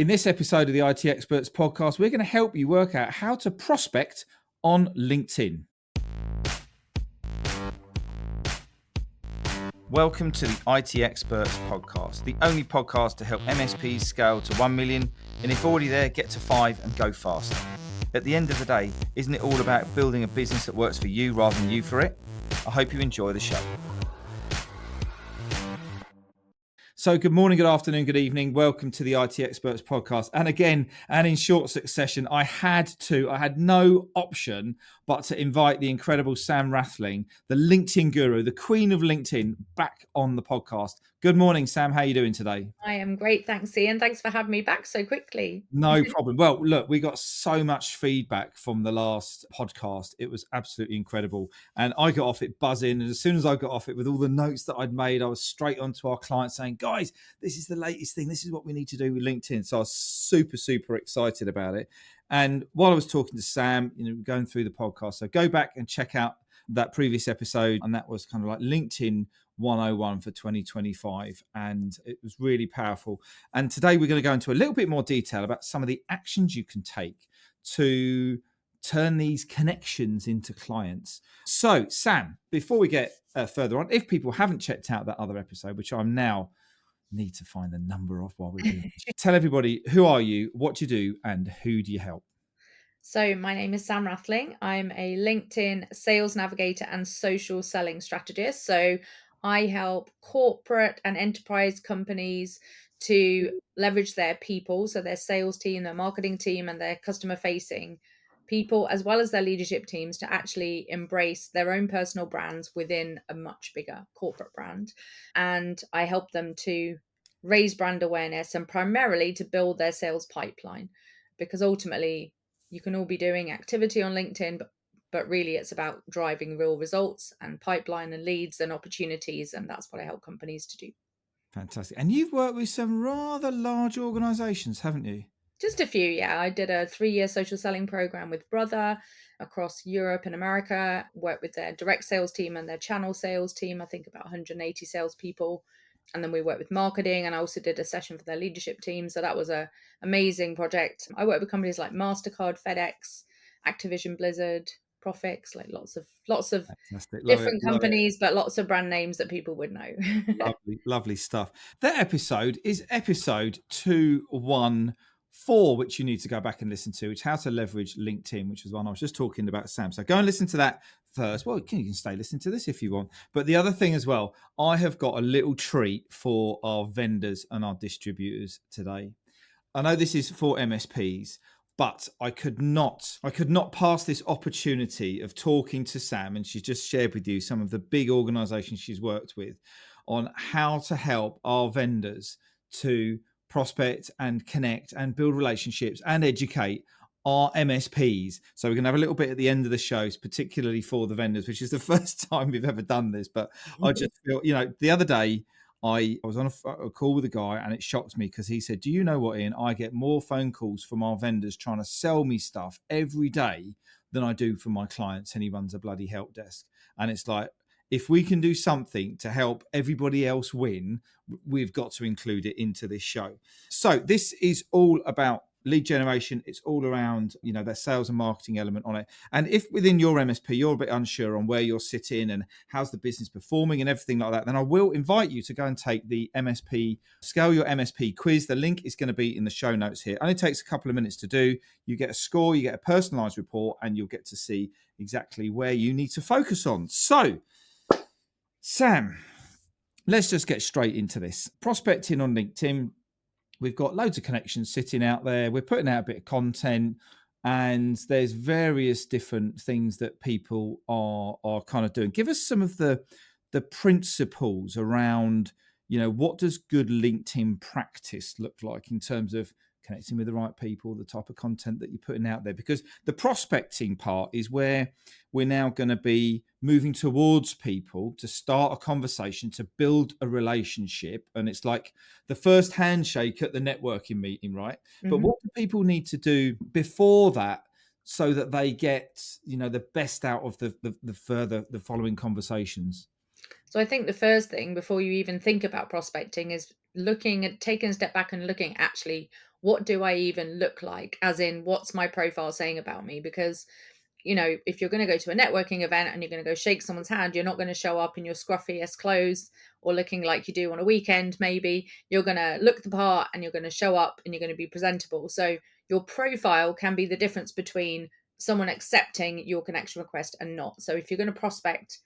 In this episode of the IT Experts podcast, we're going to help you work out how to prospect on LinkedIn. Welcome to the IT Experts podcast, the only podcast to help MSPs scale to 1 million, and if already there, get to 5 and go faster. At the end of the day, isn't it all about building a business that works for you rather than you for it? I hope you enjoy the show. So good morning, good afternoon, good evening. Welcome to the IT Experts podcast. And again, and in short succession, I had no option but to invite the incredible Sam Rathling, the LinkedIn guru, the queen of LinkedIn, back on the podcast. Good morning, Sam. How are you doing today? I am great. Thanks, Ian. Thanks for having me back so quickly. No problem. Well, look, we got so much feedback from the last podcast. It was absolutely incredible. And I got off it buzzing. And as soon as I got off it with all the notes that I'd made, I was straight onto our client saying, guys, this is the latest thing. This is what we need to do with LinkedIn. So I was super excited about it. And while I was talking to Sam, going through the podcast, so go back and check out that previous episode. And that was kind of like LinkedIn 101 for 2025, and it was really powerful. And today we're going to go into a little bit more detail about some of the actions you can take to turn these connections into clients. So Sam, before we get further on, if people haven't checked out that other episode, which I'm now need to find the number of while we're doing it, tell everybody, who are you, what do you do, and who do you help? So my name is Sam Rathling. I'm a LinkedIn sales navigator and social selling strategist. So I help corporate and enterprise companies to leverage their people, so their sales team, their marketing team, and their customer facing people, as well as their leadership teams, to actually embrace their own personal brands within a much bigger corporate brand. And I help them to raise brand awareness and primarily to build their sales pipeline, because ultimately you can all be doing activity on LinkedIn, but really it's about driving real results and pipeline and leads and opportunities. And that's what I help companies to do. Fantastic. And you've worked with some rather large organizations, haven't you? Just a few, yeah. I did a 3-year social selling program with Brother across Europe and America, worked with their direct sales team and their channel sales team, I think about 180 salespeople. And then we worked with marketing, and I also did a session for their leadership team. So that was an amazing project. I worked with companies like MasterCard, FedEx, Activision Blizzard, Profix, like lots of Fantastic. different companies, but lots of brand names that people would know. Lovely stuff. That episode is episode 214, which you need to go back and listen to. It's how to leverage LinkedIn, which was one I was just talking about, Sam. So go and listen to that first. Well, you can stay listening to this if you want. But the other thing as well, I have got a little treat for our vendors and our distributors today. I know this is for MSPs, but I could not pass this opportunity of talking to Sam, and she's just shared with you some of the big organizations she's worked with on how to help our vendors to prospect and connect and build relationships and educate our MSPs. So we're going to have a little bit at the end of the show, particularly for the vendors, which is the first time we've ever done this. But I just feel, the other day, I was on a call with a guy, and it shocked me because he said, do you know what, Ian? I get more phone calls from our vendors trying to sell me stuff every day than I do from my clients. And he runs a bloody help desk. And it's like, if we can do something to help everybody else win, we've got to include it into this show. So this is all about lead generation. It's all around, their sales and marketing element on it. And if within your MSP, you're a bit unsure on where you're sitting and how's the business performing and everything like that, then I will invite you to go and take the Scale Your MSP quiz. The link is going to be in the show notes here. It only takes a couple of minutes to do. You get a score, you get a personalized report, and you'll get to see exactly where you need to focus on. So, Sam, let's just get straight into this. Prospecting on LinkedIn. We've got loads of connections sitting out there. We're putting out a bit of content, and there's various different things that people are kind of doing. Give us some of the principles around, what does good LinkedIn practice look like in terms of connecting with the right people, the type of content that you're putting out there? Because the prospecting part is where we're now going to be moving towards people to start a conversation, to build a relationship. And it's like the first handshake at the networking meeting, right? Mm-hmm. But what do people need to do before that so that they get, the best out of the following conversations? So I think the first thing before you even think about prospecting is taking a step back and looking actually what do I even look like? As in, what's my profile saying about me? Because if you're going to go to a networking event and you're going to go shake someone's hand, you're not going to show up in your scruffiest clothes or looking like you do on a weekend, maybe. You're going to look the part and you're going to show up and you're going to be presentable. So your profile can be the difference between someone accepting your connection request and not. So if you're going to prospect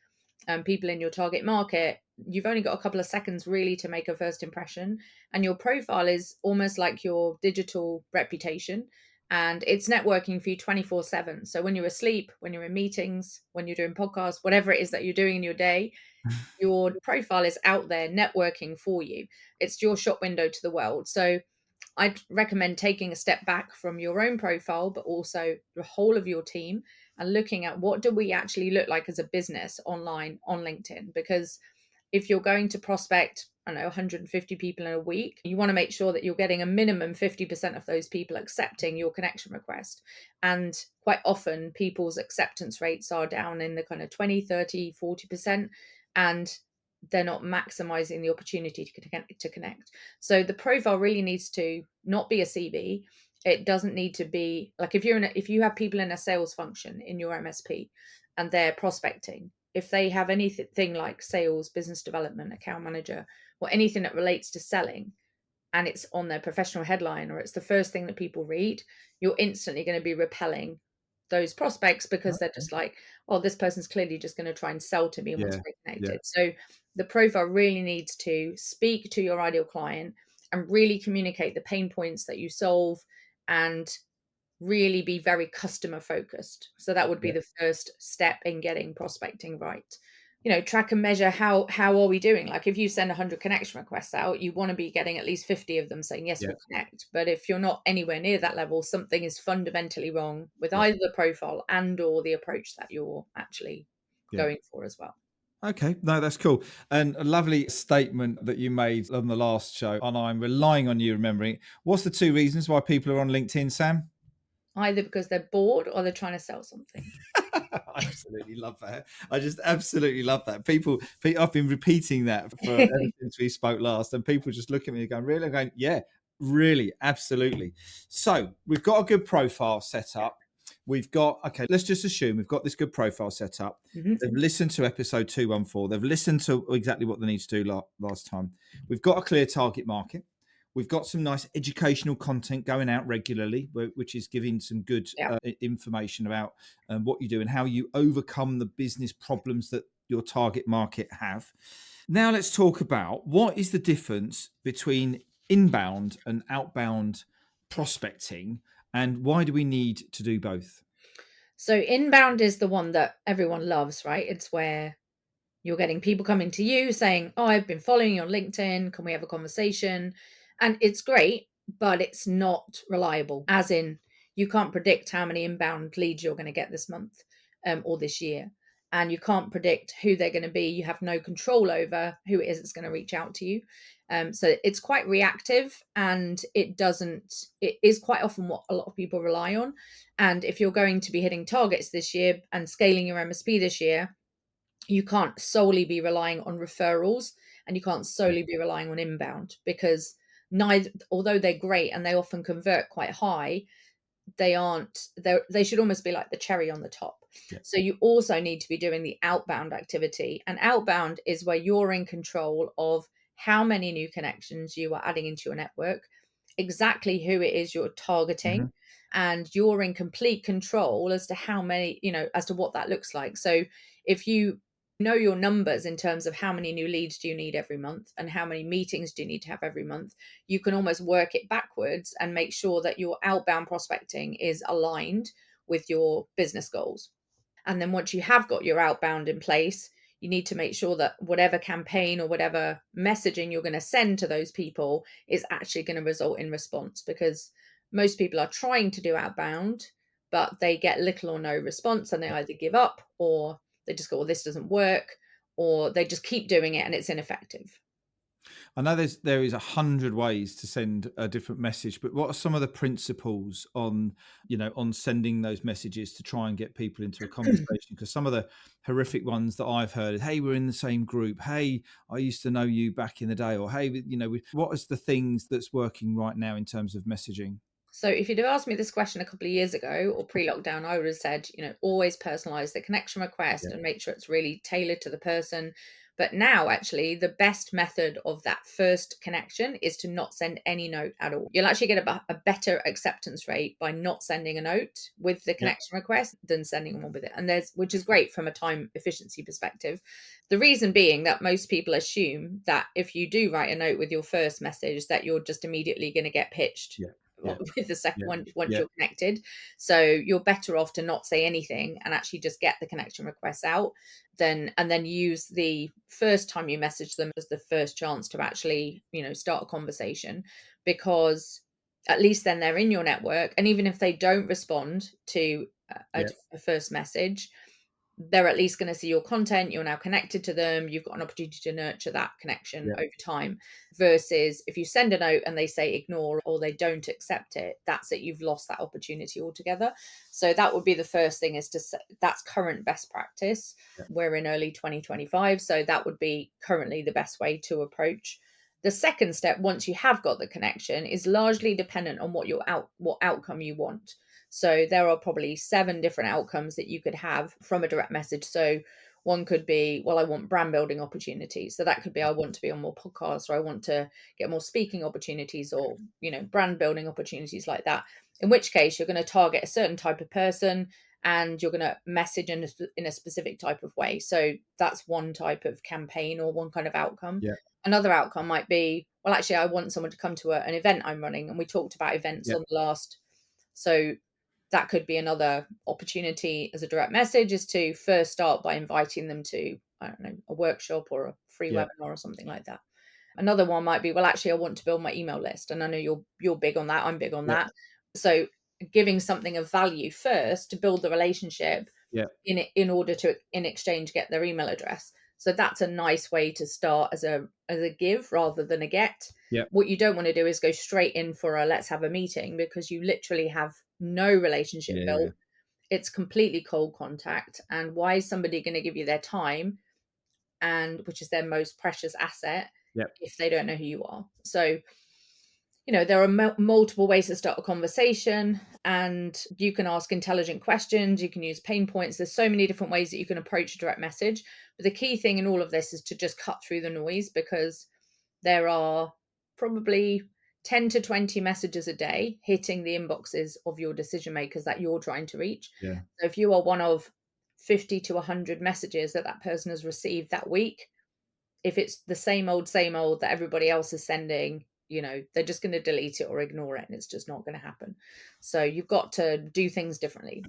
people in your target market, you've only got a couple of seconds really to make a first impression. And your profile is almost like your digital reputation. And it's networking for you 24/7. So when you're asleep, when you're in meetings, when you're doing podcasts, whatever it is that you're doing in your day, your profile is out there networking for you. It's your shop window to the world. So I'd recommend taking a step back from your own profile, but also the whole of your team, and looking at what do we actually look like as a business online on LinkedIn. Because if you're going to prospect, I don't know, 150 people in a week, you want to make sure that you're getting a minimum 50% of those people accepting your connection request. And quite often people's acceptance rates are down in the kind of 20, 30, 40%. And they're not maximizing the opportunity to connect. So the profile really needs to not be a CV. It doesn't need to be like, if you have people in a sales function in your MSP and they're prospecting, if they have anything like sales, business development, account manager, or anything that relates to selling, and it's on their professional headline, or it's the first thing that people read, you're instantly going to be repelling those prospects, because they're Okay. just like, oh, this person's clearly just going to try and sell to me and want to Yeah. stay Yeah. connected. So the profile really needs to speak to your ideal client and really communicate the pain points that you solve, and really be very customer focused. So that would be Yeah. the first step in getting prospecting right. Track and measure, how are we doing? Like, if you send 100 connection requests out, you want to be getting at least 50 of them saying yes, Yeah. we'll connect. But if you're not anywhere near that level, something is fundamentally wrong with Yeah. either the profile and or the approach that you're actually Yeah. going for as well. Okay, no, that's cool. And a lovely statement that you made on the last show, and I'm relying on you remembering it. What's the two reasons why people are on LinkedIn, Sam? Either because they're bored or they're trying to sell something. I absolutely love that. I just absolutely love that. I've been repeating that for ever since we spoke last, and people just look at me and go, "Really?" I'm going, "Yeah, really, absolutely." So we've got a good profile set Yeah. up. We've got okay. Let's just assume we've got this good profile set up. Mhm. They've listened to episode 214. They've listened to exactly what they need to do last time. We've got a clear target market. We've got some nice educational content going out regularly, which is giving some good Yeah. information about what you do and how you overcome the business problems that your target market have. Now, let's talk about what is the difference between inbound and outbound prospecting, and why do we need to do both? So inbound is the one that everyone loves, right? It's where you're getting people coming to you saying, "Oh, I've been following you on LinkedIn. Can we have a conversation?" And it's great, but it's not reliable. As in, you can't predict how many inbound leads you're going to get this month, or this year. And you can't predict who they're going to be. You have no control over who it is that's going to reach out to you. So it's quite reactive, and it is quite often what a lot of people rely on. And if you're going to be hitting targets this year and scaling your MSP this year, you can't solely be relying on referrals, and you can't solely be relying on inbound, because neither, although they're great and they often convert quite high, they should almost be like the cherry on the top. Yeah. So you also need to be doing the outbound activity, and outbound is where you're in control of how many new connections you are adding into your network, exactly who it is you're Mm-hmm. targeting, and you're in complete control as to how many, as to what that looks like. So if you know your numbers in terms of how many new leads do you need every month and how many meetings do you need to have every month, you can almost work it backwards and make sure that your outbound prospecting is aligned with your business goals. And then once you have got your outbound in place, you need to make sure that whatever campaign or whatever messaging you're going to send to those people is actually going to result in response, because most people are trying to do outbound, but they get little or no response, and they either give up, or they just go, well, this doesn't work, or they just keep doing it and it's ineffective. I know there is 100 ways to send a different message, but what are some of the principles on, on sending those messages to try and get people into a conversation? Because some of the horrific ones that I've heard is, "Hey, we're in the same group. Hey, I used to know you back in the day," or "Hey, what is the things that's working right now in terms of messaging?" So if you'd have asked me this question a couple of years ago or pre-lockdown, I would have said, always personalize the connection request Yeah, and make sure it's really tailored to the person. But now, actually, the best method of that first connection is to not send any note at all. You'll actually get a better acceptance rate by not sending a note with the yeah, connection request than sending one with it. And which is great from a time efficiency perspective. The reason being that most people assume that if you do write a note with your first message, that you're just immediately going to get pitched yeah, yeah, with the second yeah, one once yeah, you're connected. So you're better off to not say anything and actually just get the connection requests out and then use the first time you message them as the first chance to actually, start a conversation, because at least then they're in your network. And even if they don't respond to yeah, a first message, they're at least going to see your content. You're now connected to them. You've got an opportunity to nurture that connection yeah, over time. Versus if you send a note and they say ignore or they don't accept it, that's it. You've lost that opportunity altogether. So that would be the first thing, is to say that's current best practice. yeah, We're in early 2025. So that would be currently the best way to approach. The second step, once you have got the connection, is largely dependent on what outcome you want. So there are probably 7 different outcomes that you could have from a direct message. So one could be, well, I want brand building opportunities. So that could be, I want to be on more podcasts, or I want to get more speaking opportunities, or, brand building opportunities like that. In which case you're going to target a certain type of person and you're going to message in a specific type of way. So that's one type of campaign or one kind of outcome. yeah, Another outcome might be, well, actually, I want someone to come to an event I'm running. And we talked about events yeah, on the last. So that could be another opportunity as a direct message, is to first start by inviting them to, I don't know, a workshop or a free yeah, webinar or something like that. Another one might be, well, actually, I want to build my email list. And I know you're big on that. I'm big on yeah, that. So giving something of value first to build the relationship yeah, in order to, in exchange, get their email address. So that's a nice way to start as a give rather than a get. yeah, What you don't want to do is go straight in for a let's have a meeting, because you literally have no relationship yeah, built. It's completely cold contact. And why is somebody going to give you their time, and which is their most precious asset, yeah, if they don't know who you are? So there are multiple ways to start a conversation, and you can ask intelligent questions. You can use pain points. There's so many different ways that you can approach a direct message. But the key thing in all of this is to just cut through the noise, because there are probably 10 to 20 messages a day hitting the inboxes of your decision makers that you're trying to reach. yeah, So if you are one of 50 to 100 messages that person has received that week, if it's the same old that everybody else is sending, they're just going to delete it or ignore it, and it's just not going to happen. So you've got to do things differently.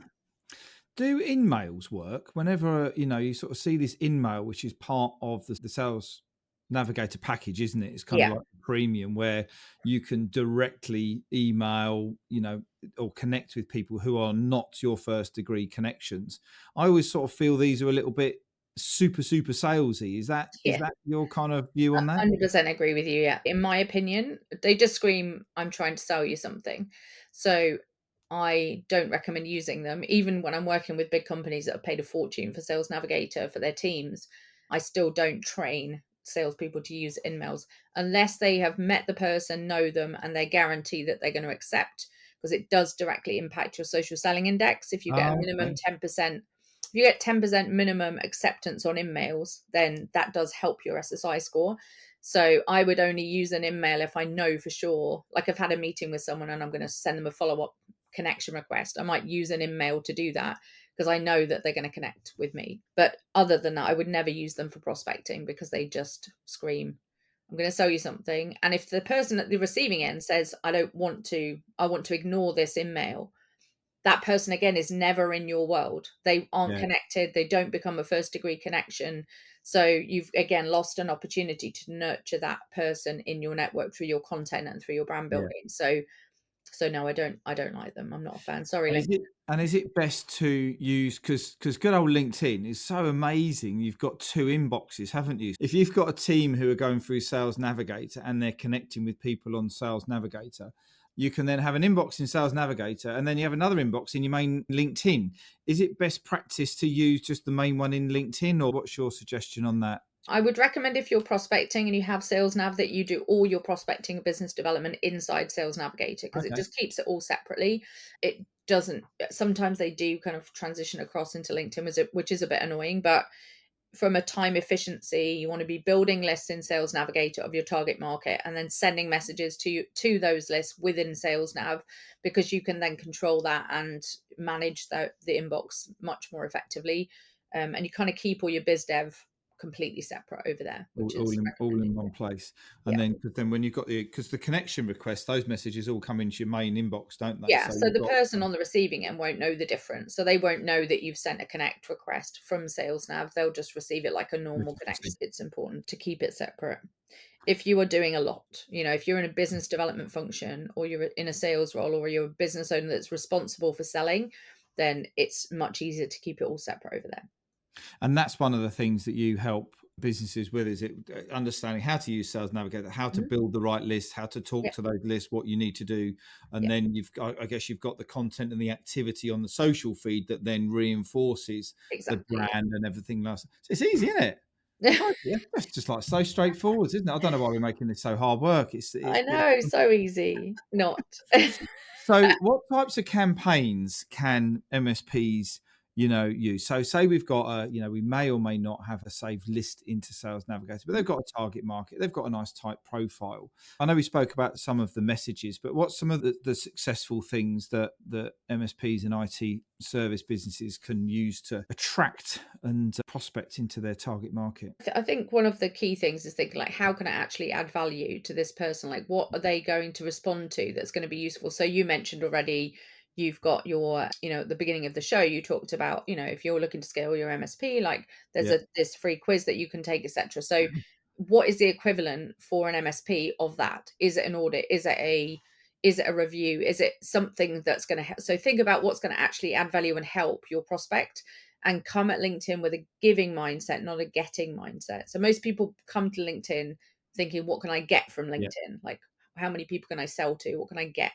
Do in-mails work? Whenever, you sort of see this in-mail, which is part of the Sales Navigator package, isn't it? It's kind of Yeah. like premium, where you can directly email, or connect with people who are not your first degree connections. I always sort of feel these are a little bit super, super salesy. Is that is Yeah. that your kind of view on that? 100% agree with you. Yeah. In my opinion, they just scream, I'm trying to sell you something. So I don't recommend using them. Even when I'm working with big companies that have paid a fortune for Sales Navigator for their teams, I still don't train salespeople to use in-mails unless they have met the person, know them, and they guarantee that they're going to accept, because it does directly impact your social selling index. If you get a Oh, minimum okay. 10%, if you get 10% minimum acceptance on in-mails, then that does help your SSI score. So I would only use an in-mail if I know for sure, like I've had a meeting with someone and I'm going to send them a follow-up connection request. I might use an in-mail to do that, because I know that they're going to connect with me. But other than that, I would never use them for prospecting, because they just scream, I'm going to sell you something. And if the person at the receiving end says, I want to ignore this in-mail, that person again is never in your world. They aren't Yeah, connected. They don't become a first degree connection. So you've again lost an opportunity to nurture that person in your network through your content and through your brand yeah. building. So So no, I don't like them. I'm not a fan. Sorry, And Link. is it best to use, because good old LinkedIn is so amazing. You've got two inboxes, haven't you? If you've got a team who are going through Sales Navigator and they're connecting with people on Sales Navigator, you can then have an inbox in Sales Navigator and then you have another inbox in your main LinkedIn. Is it best practice to use just the main one in LinkedIn, or what's your suggestion on that? I would recommend, if you're prospecting and you have Sales Nav, that you do all your prospecting and business development inside Sales Navigator, because it Okay. just keeps it all separately. It doesn't, sometimes they do kind of transition across into LinkedIn, which is a bit annoying, but from a time efficiency, you want to be building lists in Sales Navigator of your target market and then sending messages to those lists within Sales Nav, because you can then control that and manage the inbox much more effectively. And you kind of keep all your biz dev completely separate over there, all, which all is in all recommended. in one place. Yeah. And then, because then when you've got because the connection requests, those messages all come into your main inbox, don't they? Yeah, So so you've the got, person on the receiving end won't know the difference. So they won't know that you've sent a connect request from Sales Nav. They'll just receive it like a normal connection. It's important to keep it separate. If you are doing a lot, if you're in a business development function, or you're in a sales role, or you're a business owner that's responsible for selling, then it's much easier to keep it all separate over there. and that's one of the things that you help businesses with, is it understanding how to use Sales Navigator, how to Mhm. build the right list, how to talk Yeah, to those lists, what you need to do. And yeah, then you've got, I guess you've got the content and the activity on the social feed that then reinforces the exactly. brand and everything else. So it's easy, isn't it? Yeah. Crikey, that's just like so straightforward, isn't it? I don't know why we're making this so hard work. I It's really know, simple. so easy. Not. So, what types of campaigns can MSPs, use? So, say we've got we may or may not have a saved list into Sales Navigator, but they've got a target market, they've got a nice type profile. I know we spoke about some of the messages, but what's some of the successful things that MSPs and IT service businesses can use to attract and prospect into their target market? I think one of the key things is thinking, like, how can I actually add value to this person? Like, what are they going to respond to that's going to be useful? So you mentioned already, you've got your, at the beginning of the show, you talked about, if you're looking to scale your MSP, like there's Yeah, this free quiz that you can take, etc. So what is the equivalent for an MSP of that? Is it an audit? Is it a review? Is it something that's going to help? So think about what's going to actually add value and help your prospect, and come at LinkedIn with a giving mindset, not a getting mindset. So most people come to LinkedIn thinking, what can I get from yeah. LinkedIn? Like, how many people can I sell to? What can I get?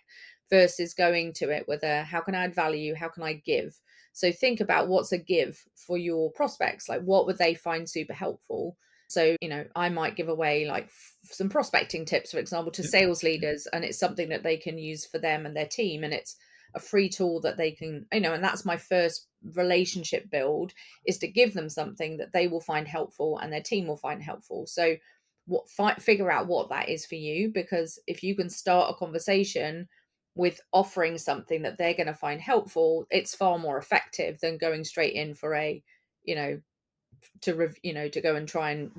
Versus going to it with a, how can I add value? How can I give? So think about what's a give for your prospects. Like, what would they find super helpful? So, I might give away like some prospecting tips, for example, to Yeah. sales leaders, and it's something that they can use for them and their team. And it's a free tool that they can, and that's my first relationship build, is to give them something that they will find helpful and their team will find helpful. So figure out what that is for you, because if you can start a conversation with offering something that they're going to find helpful, it's far more effective than going straight in for a, you know to go and try and,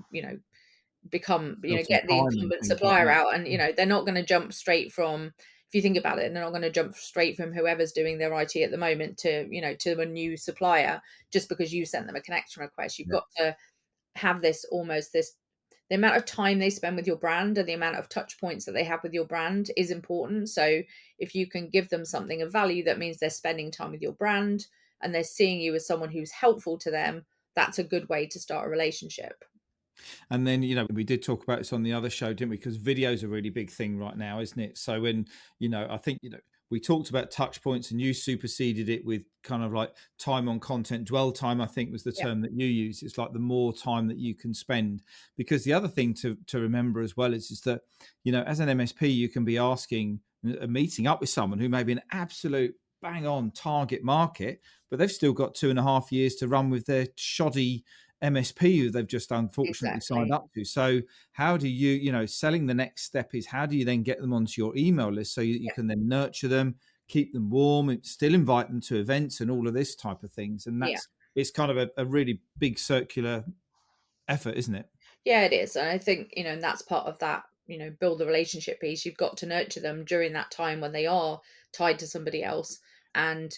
become, Sell some get the time and incumbent things like supplier that. out. And they're not going to jump straight from, if you think about it, they're not going to jump straight from whoever's doing their IT at the moment to, to a new supplier, just because you sent them a connection request. You've Yeah. got to have this, almost this, the amount of time they spend with your brand and the amount of touch points that they have with your brand is important. So if you can give them something of value, that means they're spending time with your brand and they're seeing you as someone who's helpful to them. That's a good way to start a relationship. And then, we did talk about this on the other show, didn't we? Because video is a really big thing right now, isn't it? So when, I think, we talked about touch points and you superseded it with kind of like time on content, dwell time, I think was the Yeah, term that you use. It's like the more time that you can spend. Because the other thing to remember as well is that, as an MSP, you can be asking, meeting up with someone who may be an absolute bang on target market, but they've still got 2.5 years to run with their shoddy MSP who they've just unfortunately signed exactly. up to. So how do selling, the next step is, how do you then get them onto your email list so you Yeah, can then nurture them, keep them warm, and still invite them to events and all of this type of things. And yeah. it's kind of a really big circular effort, isn't it? Yeah, it is. And I think, and that's part of that, build the relationship piece. You've got to nurture them during that time when they are tied to somebody else. And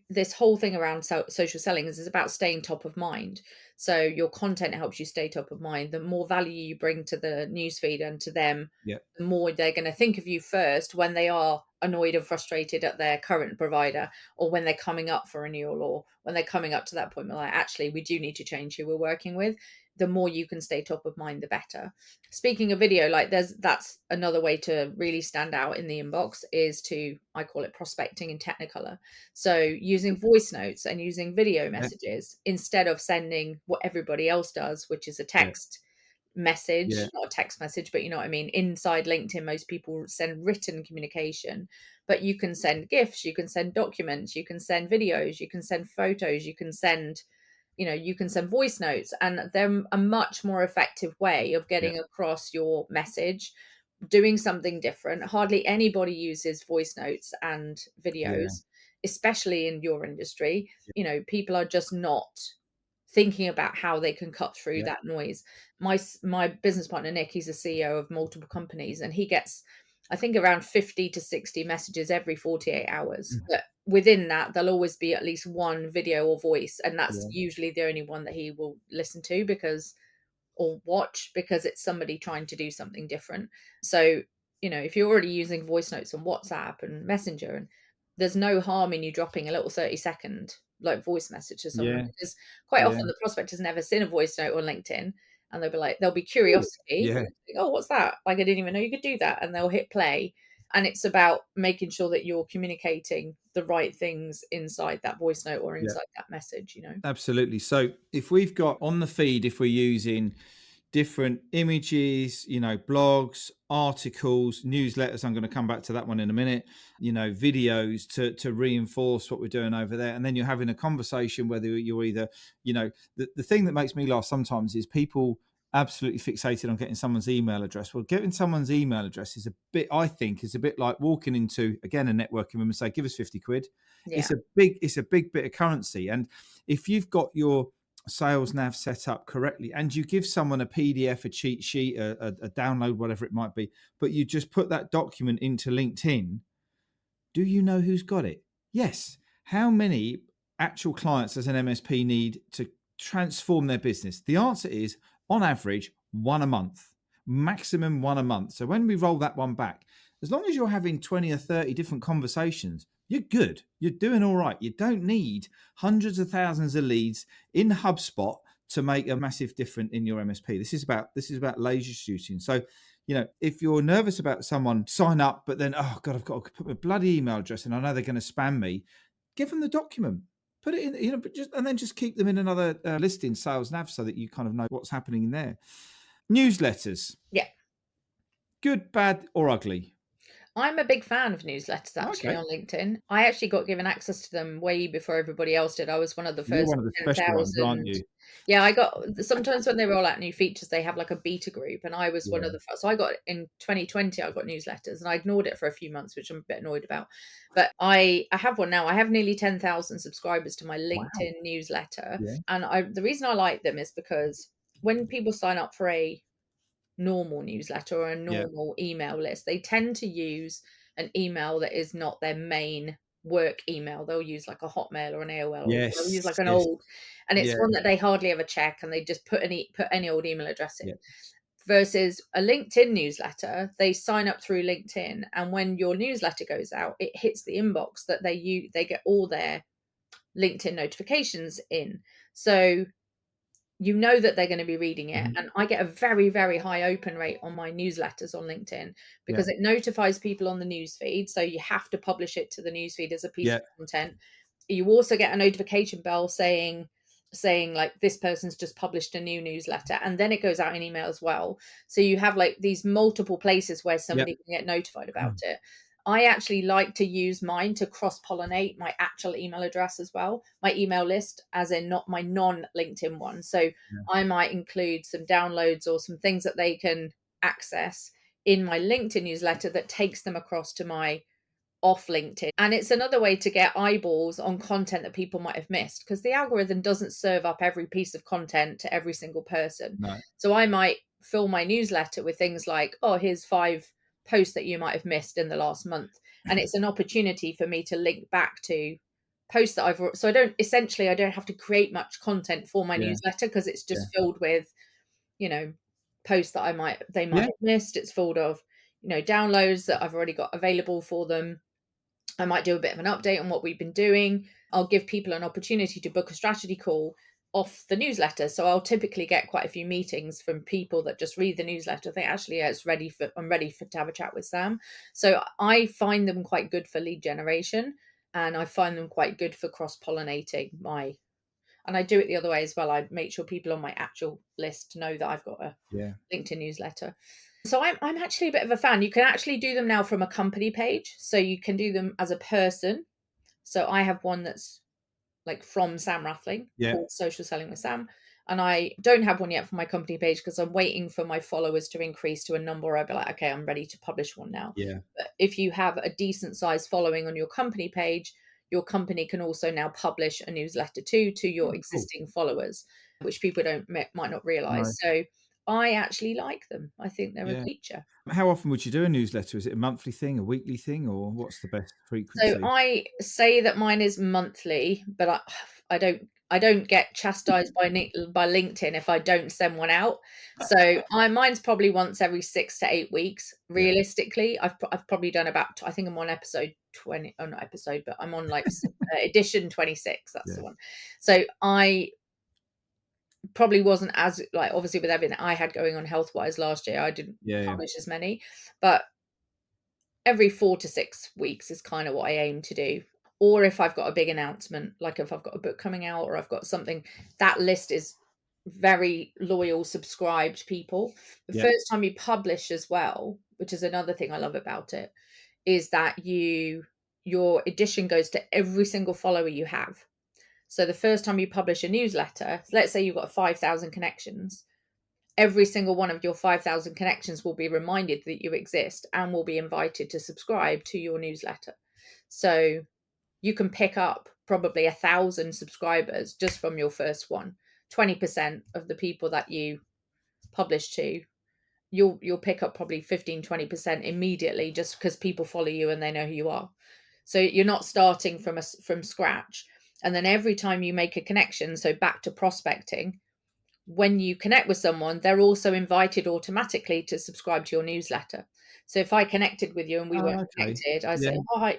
this whole thing around social selling is about staying top of mind. So your content helps you stay top of mind. The more value you bring to the newsfeed and to them, Yeah. the more they're going to think of you first when they are annoyed and frustrated at their current provider, or when they're coming up for renewal, or when they're coming up to that point where like, actually, we do need to change who we're working with. The more you can stay top of mind, the better. Speaking of video, like that's another way to really stand out in the inbox is to, I call it prospecting in Technicolor. So using voice notes and using video Yeah. messages instead of sending what everybody else does, which is a Yeah. text message, Yeah. not a text message, but you know what I mean. Inside LinkedIn, most people send written communication, but you can send GIFs, you can send documents, you can send videos, you can send photos, you can send, you can send voice notes, and they're a much more effective way of Yeah. getting across your message, doing something different. Hardly anybody uses voice notes and Yeah. videos, especially in your industry. People are just not thinking about how they can cut through Yeah. that noise. My business partner Nick, he's a CEO of multiple companies, and he gets, I think, around 50 to 60 messages every 48 hours. Mm. But within that, there'll always be at least one video or voice, and that's Yeah. usually the only one that he will listen to because or watch, because it's somebody trying to do something different. So, if you're already using voice notes on WhatsApp and Messenger, and there's no harm in you dropping a little 30-second like voice message to someone, Yeah. because quite Yeah. often the prospect has never seen a voice note on LinkedIn, and there'll be Ooh. curiosity. Yeah. Oh, what's that? Like, I didn't even know you could do that. And they'll hit play. And it's about making sure that you're communicating the right things inside that voice note or Yeah. inside that message. Absolutely. So if we've got on the feed, if we're using different images, blogs, articles, newsletters, I'm going to come back to that one in a minute, videos to reinforce what we're doing over there. And then you're having a conversation, whether you're either, the thing that makes me laugh sometimes is people absolutely fixated on getting someone's email address. Well, getting someone's email address I think is a bit like walking into, again, a networking room and say, give us 50 quid. Yeah. It's a big bit of currency. And if you've got your sales nav set up correctly and you give someone a PDF, a cheat sheet, a download, whatever it might be, but you just put that document into LinkedIn, do you know who's got it? Yes. How many actual clients does an MSP need to transform their business? The answer is, on average, one a month, maximum one a month. So when we roll that one back, as long as you're having 20 or 30 different conversations, you're good. You're doing all right. You don't need hundreds of thousands of leads in HubSpot to make a massive difference in your MSP. This is about laser shooting. So if you're nervous about someone sign up, but then, oh God, I've got to put my bloody email address and I know they're going to spam me, give them the document, put it in, but just keep them in another listing, Sales Nav, so that you kind of know what's happening in there. Newsletters, Yeah. good, bad, or ugly? I'm a big fan of newsletters actually Okay. on LinkedIn. I actually got given access to them way before everybody else did. I was one of the You're first one of the special ones, aren't 10,000. you? Yeah, I got sometimes when they roll out new features, they have like a beta group, and I was one of Yeah. the first. So I got in 2020, I got newsletters, and I ignored it for a few months, which I'm a bit annoyed about. But I have one now. I have nearly 10,000 subscribers to my Wow. LinkedIn newsletter, Yeah. and the reason I like them is because when people sign up for a normal newsletter or a Yeah. normal email list, they tend to use an email that is not their main work email. They'll use like a Hotmail or an AOL, or they'll use Yes. like an Yes. old, and it's Yeah. one that they hardly ever check, and they just put any old email address Yeah. in. Versus a LinkedIn newsletter, they sign up through LinkedIn, and when your newsletter goes out, it hits the inbox that they get all their LinkedIn notifications in. So you know that they're going to be reading it. Mhm. And I get a very, very high open rate on my newsletters on LinkedIn Yeah. because it notifies people on the newsfeed. So you have to publish it to the newsfeed as a piece Yeah. of content. You also get a notification bell saying like this person's just published a new newsletter, and then it goes out in email as well. So you have like these multiple places where Yeah. somebody can get notified about it. I actually like to use mine to cross pollinate my actual email address as well, my email list, as in not my non LinkedIn one. So Yeah. I might include some downloads or some things that they can access in my LinkedIn newsletter that takes them across to my off LinkedIn. And it's another way to get eyeballs on content that people might have missed, because the algorithm doesn't serve up every piece of content to every single person. No. So I might fill my newsletter with things like, oh, here's 5 posts that you might have missed in the last month. And it's an opportunity for me to link back to posts that so I don't have to create much content for my Yeah. newsletter because it's Yeah. just filled with, you know, posts that they might Yeah. have missed. It's full of, downloads that I've already got available for them. I might do a bit of an update on what we've been doing. I'll give people an opportunity to book a strategy call off the newsletter. So I'll typically get quite a few meetings from people that just read the newsletter. Think actually, yeah, I'm ready to have a chat with Sam. So I find them quite good for lead generation, and I find them quite good for cross pollinating and I do it the other way as well. I make sure people on my actual list know that I've got a Yeah. LinkedIn newsletter. So I'm actually a bit of a fan. You can actually do them now from a company page. So you can do them as a person. So I have one that's like from Sam Rathling Yeah. called Social Selling with Sam. And I don't have one yet for my company page because I'm waiting for my followers to increase to a number where I'll be like, okay, I'm ready to publish one now. Yeah. But if you have a decent sized following on your company page, your company can also now publish a newsletter to your Oh, cool. existing followers, which people don't might not realize. No. So I actually like them. I think they're a Yeah. feature. How often would you do a newsletter? Is it a monthly thing, a weekly thing, or what's the best So frequency? I say that mine is monthly, but I don't get chastised by LinkedIn if I don't send one out. So mine's probably once every 6 to 8 weeks. Yeah. Realistically, I've probably done about, I think I'm on episode 20. Oh, not episode, but I'm on like edition 26. That's Yeah. the one. So I probably wasn't as, like, obviously with everything I had going on health wise last year, I didn't Yeah. Yeah. publish as many, but every 4 to 6 weeks is kind of what I aim to do. Or if I've got a big announcement, like if I've got a book coming out or I've got something, that list is very loyal, subscribed people. The Yeah. first time you publish as well, which is another thing I love about it, is that your edition goes to every single follower you have. So the first time you publish a newsletter, let's say you've got 5,000 connections, every single one of your 5,000 connections will be reminded that you exist and will be invited to subscribe to your newsletter. So you can pick up probably 1,000 subscribers just from your first one. 20% of the people that you publish to, you'll pick up probably 15-20% immediately just because people follow you and they know who you are. So you're not starting from scratch. And then every time you make a connection, so back to prospecting, when you connect with someone, they're also invited automatically to subscribe to your newsletter. So if I connected with you and we weren't Oh, okay. connected, I Yeah. say, "Oh, hi,"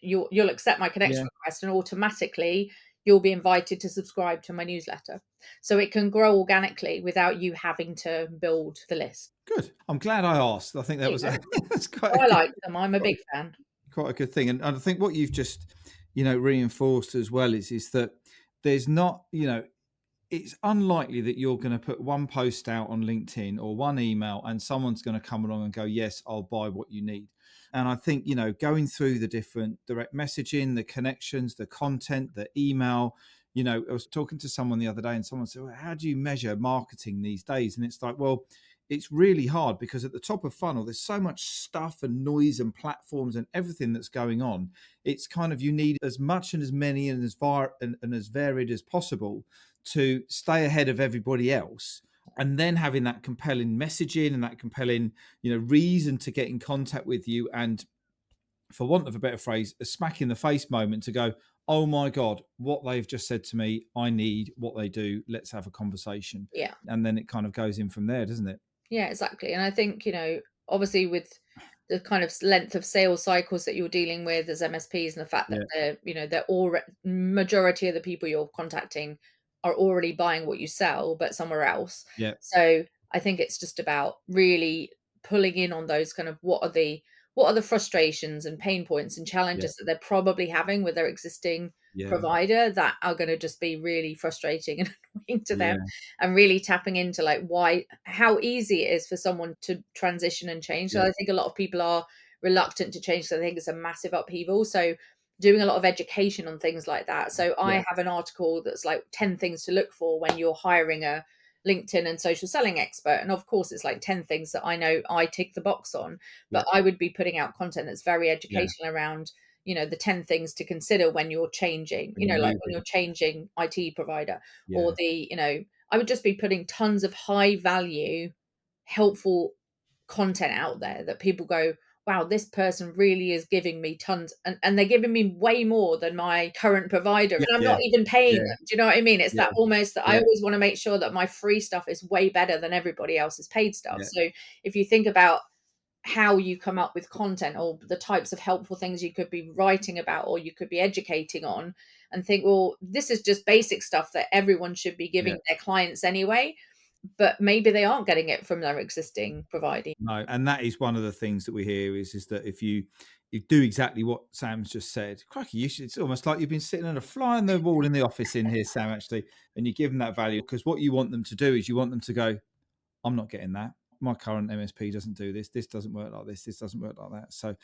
you'll accept my connection Yeah. request, and automatically you'll be invited to subscribe to my newsletter. So it can grow organically without you having to build the list. Good. I'm glad I asked. I think that There you was go. that's Oh, I quite like them. I'm a quite big fan. quite a good thing. And I think what you've just, reinforced as well is that there's not, it's unlikely that you're going to put one post out on LinkedIn or one email and someone's going to come along and go, yes, I'll buy what you need. And I think, going through the different direct messaging, the connections, the content, the email, I was talking to someone the other day and someone said, well, how do you measure marketing these days? And it's like, well, it's really hard because at the top of funnel, there's so much stuff and noise and platforms and everything that's going on. It's kind of, you need as much and as many and and as varied as possible to stay ahead of everybody else, and then having that compelling messaging and that compelling reason to get in contact with you, and for want of a better phrase, a smack in the face moment to go, oh my god, what they've just said to me, I need what they do, let's have a conversation. Yeah. And then it kind of goes in from there, doesn't it? Yeah, exactly. And I think, obviously with the kind of length of sales cycles that you're dealing with as MSPs and the fact that Yeah. they're already, majority of the people you're contacting are already buying what you sell, but somewhere else. Yeah. So I think it's just about really pulling in on those kind of what are the frustrations and pain points and Yeah. challenges that they're probably having with their existing Yeah. provider that are going to just be really frustrating and annoying to them, Yeah. and really tapping into like how easy it is for someone to transition and change. So Yeah. I think a lot of people are reluctant to change. So I think it's a massive upheaval. So doing a lot of education on things like that. So I Yeah. have an article that's like 10 things to look for when you're hiring a LinkedIn and social selling expert. And of course, it's like 10 things that I know I tick the box on, Yeah. but I would be putting out content that's very Yeah. educational around, the 10 things to consider when you're changing, When you're like when moving. you're changing IT provider, or Yeah. I would just be putting tons of high value, helpful content out there that people go, wow, this person really is giving me tons, and they're giving me way more than my current provider, Yeah, and I'm yeah, not even paying yeah, them. Do you know what I mean? It's yeah, that almost that I yeah, always want to make sure that my free stuff is way better than everybody else's paid stuff. yeah. So if you think about how you come up with content or the types of helpful things you could be writing about or you could be educating on, and think, well, this is just basic stuff that everyone should be Yeah. giving their clients anyway, but maybe they aren't getting it from their existing provider. No, and that is one of the things that we hear is that if you do exactly what Sam's just said, crikey, you should, it's almost like you've been sitting on a fly on the wall in the office in here, Sam, actually, and you give them that value, because what you want them to do is you want them to go, I'm not getting that. My current MSP doesn't do this. This doesn't work like this. This doesn't work like that. So,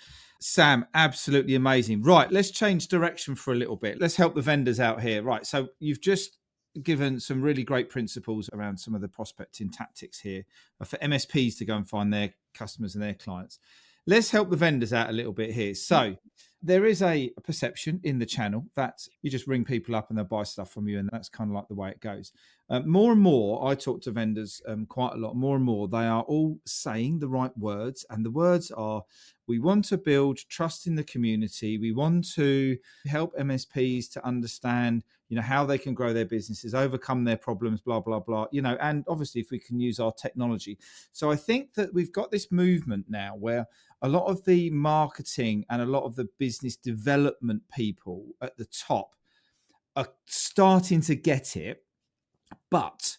Sam, absolutely amazing. Right, let's change direction for a little bit. Let's help the vendors out here. Right, so you've just given some really great principles around some of the prospecting tactics here for MSPs to go and find their customers and their clients. Let's help the vendors out a little bit here. So, there is a perception in the channel that you just ring people up and they'll buy stuff from you, and that's kind of like the way it goes. More and more, I talk to vendors quite a lot. More and more, they are all saying the right words, and the words are: we want to build trust in the community. We want to help MSPs to understand, how they can grow their businesses, overcome their problems, blah blah blah. And obviously, if we can use our technology. So I think that we've got this movement now where a lot of the marketing and a lot of the business development people at the top are starting to get it, but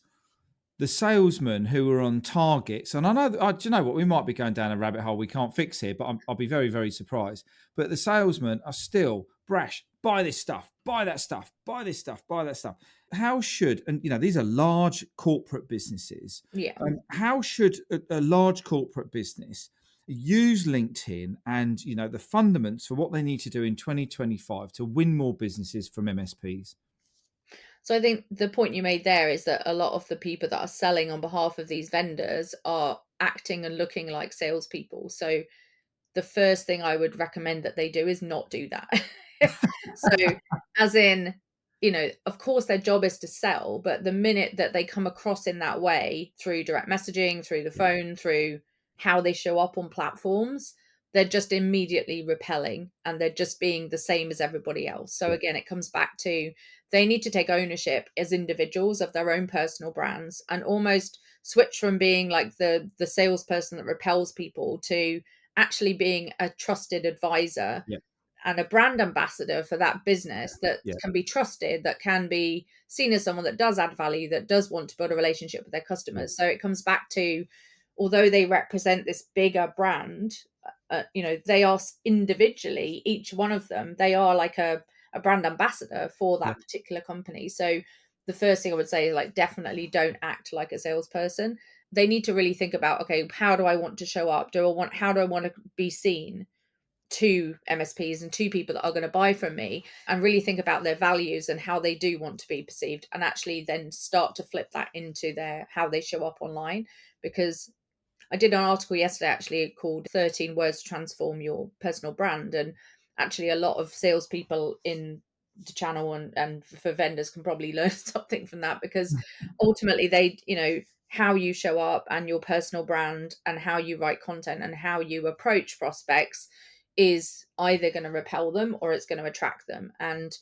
the salesmen who are on targets, and I know, do you know what, we might be going down a rabbit hole we can't fix here, but I'll be very, very surprised. But the salesmen are still brash. Buy this stuff, buy that stuff, buy this stuff, buy that stuff. How should, and these are large corporate businesses. Yeah. How should a large corporate business use LinkedIn and the fundamentals for what they need to do in 2025 to win more businesses from MSPs? So I think the point you made there is that a lot of the people that are selling on behalf of these vendors are acting and looking like salespeople. So the first thing I would recommend that they do is not do that. So, as in, of course, their job is to sell, but the minute that they come across in that way through direct messaging, through the phone, through how they show up on platforms, they're just immediately repelling and they're just being the same as everybody else. So, Yeah, again, it comes back to they need to take ownership as individuals of their own personal brands and almost switch from being like the salesperson that repels people to actually being a trusted advisor yeah, and a brand ambassador for that business that yeah, can be trusted, that can be seen as someone that does add value, that does want to build a relationship with their yeah, customers. So it comes back to, although they represent this bigger brand, they are individually, each one of them, they are like a brand ambassador for yeah, that particular company. So the first thing I would say is like, definitely don't act like a salesperson. They need to really think about, okay, how do I want to show up? How do I want to be seen to MSPs and to people that are going to buy from me, and really think about their values and how they do want to be perceived, and actually then start to flip that into their how they show up online. Because I did an article yesterday actually called 13 Words to Transform Your Personal Brand. And actually, a lot of salespeople in the channel and for vendors can probably learn something from that, because ultimately how you show up and your personal brand and how you write content and how you approach prospects is either going to repel them or it's going to attract them. And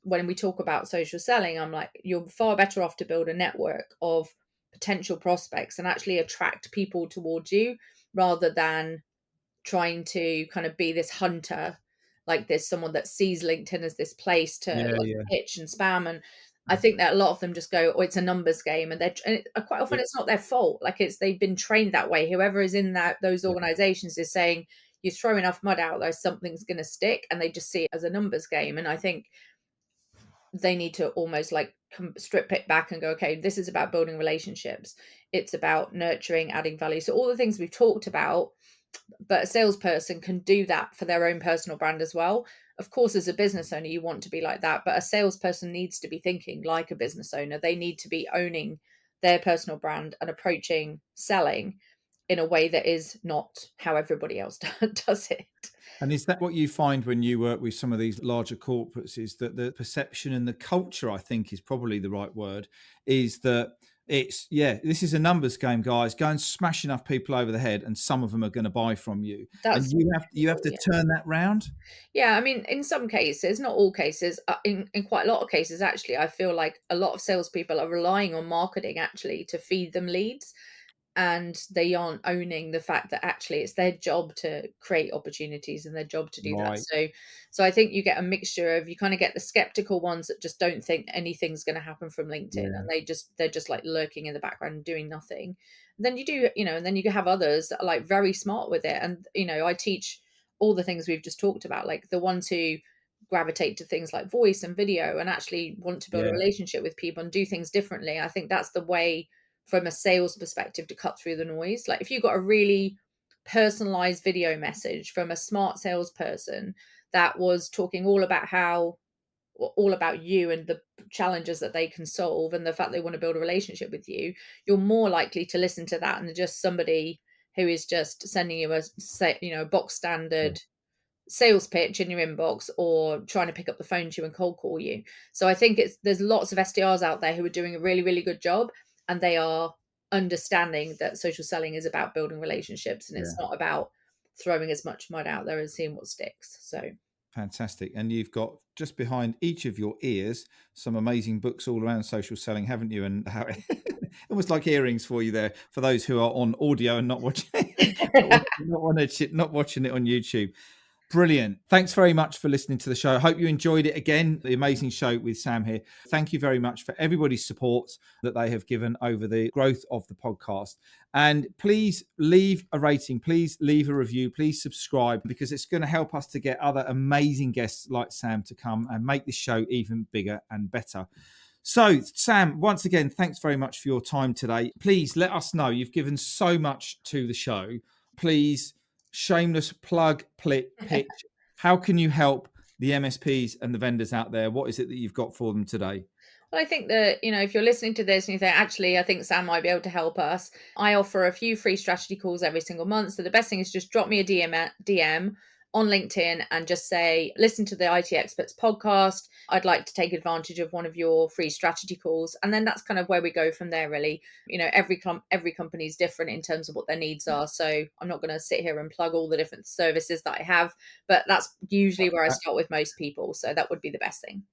when we talk about social selling, I'm like, you're far better off to build a network of potential prospects and actually attract people towards you, rather than trying to kind of be this hunter, like this someone that sees LinkedIn as this place to yeah, like yeah, pitch and spam. And I think that a lot of them just go, oh, it's a numbers game, and quite often yeah, it's not their fault. Like they've been trained that way. Whoever is in those yeah. organizations is saying, you throw enough mud out there, something's going to stick, and they just see it as a numbers game. And I think they need to almost like strip it back and go, okay, this is about building relationships. It's about nurturing, adding value. So all the things we've talked about, but a salesperson can do that for their own personal brand as well. Of course, as a business owner, you want to be like that, but a salesperson needs to be thinking like a business owner. They need to be owning their personal brand and approaching selling in a way that is not how everybody else does it. And is that what you find when you work with some of these larger corporates, is that the perception and the culture, I think is probably the right word, is that This is a numbers game, guys. Go and smash enough people over the head, and some of them are going to buy from you. And That's you have to yeah. turn that round. Yeah, I mean, in some cases, not all cases, in quite a lot of cases, actually, I feel like a lot of salespeople are relying on marketing actually to feed them leads, and they aren't owning the fact that actually it's their job to create opportunities and their job to do that. Right. So I think you get a mixture of, you kind of get the skeptical ones that just don't think anything's going to happen from LinkedIn, Yeah. and they're just like lurking in the background and doing nothing. And then you do, and then you have others that are like very smart with it. And I teach all the things we've just talked about, like the ones who gravitate to things like voice and video and actually want to build a Yeah. relationship with people and do things differently. I think that's the way, from a sales perspective, to cut through the noise. Like if you got a really personalized video message from a smart salesperson that was talking all about you and the challenges that they can solve and the fact they want to build a relationship with you, you're more likely to listen to that than just somebody who is just sending you a box Yeah. standard sales pitch in your inbox or trying to pick up the phone to you and cold call you. So I think there's lots of SDRs out there who are doing a really, really good job, and they are understanding that social selling is about building relationships, and it's Yeah. not about throwing as much mud out there and seeing what sticks. So Fantastic. And you've got just behind each of your ears some amazing books all around social selling, haven't you? And how almost like earrings for you there, for those who are on audio and not watching, not watching it on YouTube. Brilliant. Thanks very much for listening to the show. I hope you enjoyed it again. The amazing show with Sam here. Thank you very much for everybody's support that they have given over the growth of the podcast. And please leave a rating. Please leave a review. Please subscribe, because it's going to help us to get other amazing guests like Sam to come and make this show even bigger and better. So, Sam, once again, thanks very much for your time today. Please let us know. You've given so much to the show. Please, shameless plug, pitch. How can you help the MSPs and the vendors out there? What is it that you've got for them today? Well, I think that, if you're listening to this and you think, actually, I think Sam might be able to help us, I offer a few free strategy calls every single month. So the best thing is just drop me a DM on LinkedIn and just say, listen to the IT Experts podcast. I'd like to take advantage of one of your free strategy calls. And then that's kind of where we go from there, really. Every company is different in terms of what their needs are. So I'm not going to sit here and plug all the different services that I have, but that's usually where I start with most people. So that would be the best thing.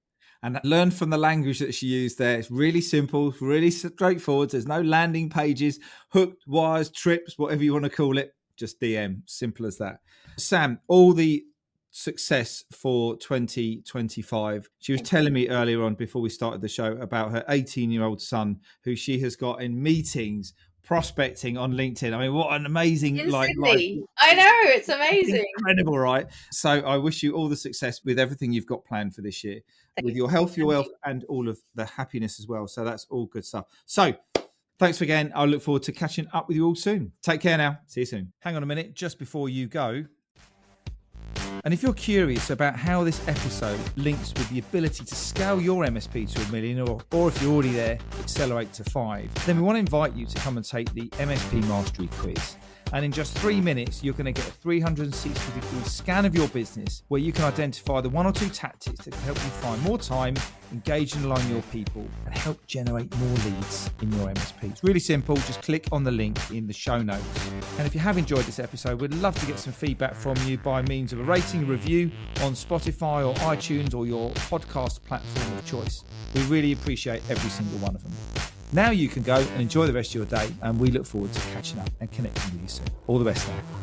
And learn from the language that she used there. It's really simple, really straightforward. There's no landing pages, hooked wires, trips, whatever you want to call it. Just DM. Simple as that. Sam, all the success for 2025. She was telling me earlier on, before we started the show, about her 18-year-old son who she has got in meetings prospecting on LinkedIn. I mean, what an amazing life. I know, it's amazing. Incredible, right? So I wish you all the success with everything you've got planned for this year, with your health, your wealth, and all of the happiness as well. So that's all good stuff. So thanks again. I look forward to catching up with you all soon. Take care now. See you soon. Hang on a minute, just before you go. And if you're curious about how this episode links with the ability to scale your MSP to $1 million, or if you're already there, accelerate to 5, then we want to invite you to come and take the MSP Mastery Quiz. And in just 3 minutes, you're going to get a 360-degree scan of your business, where you can identify the 1 or 2 tactics that can help you find more time, engage and align your people, and help generate more leads in your MSP. It's really simple. Just click on the link in the show notes. And if you have enjoyed this episode, we'd love to get some feedback from you by means of a rating, review on Spotify or iTunes or your podcast platform of choice. We really appreciate every single one of them. Now you can go and enjoy the rest of your day, and we look forward to catching up and connecting with you soon. All the best now.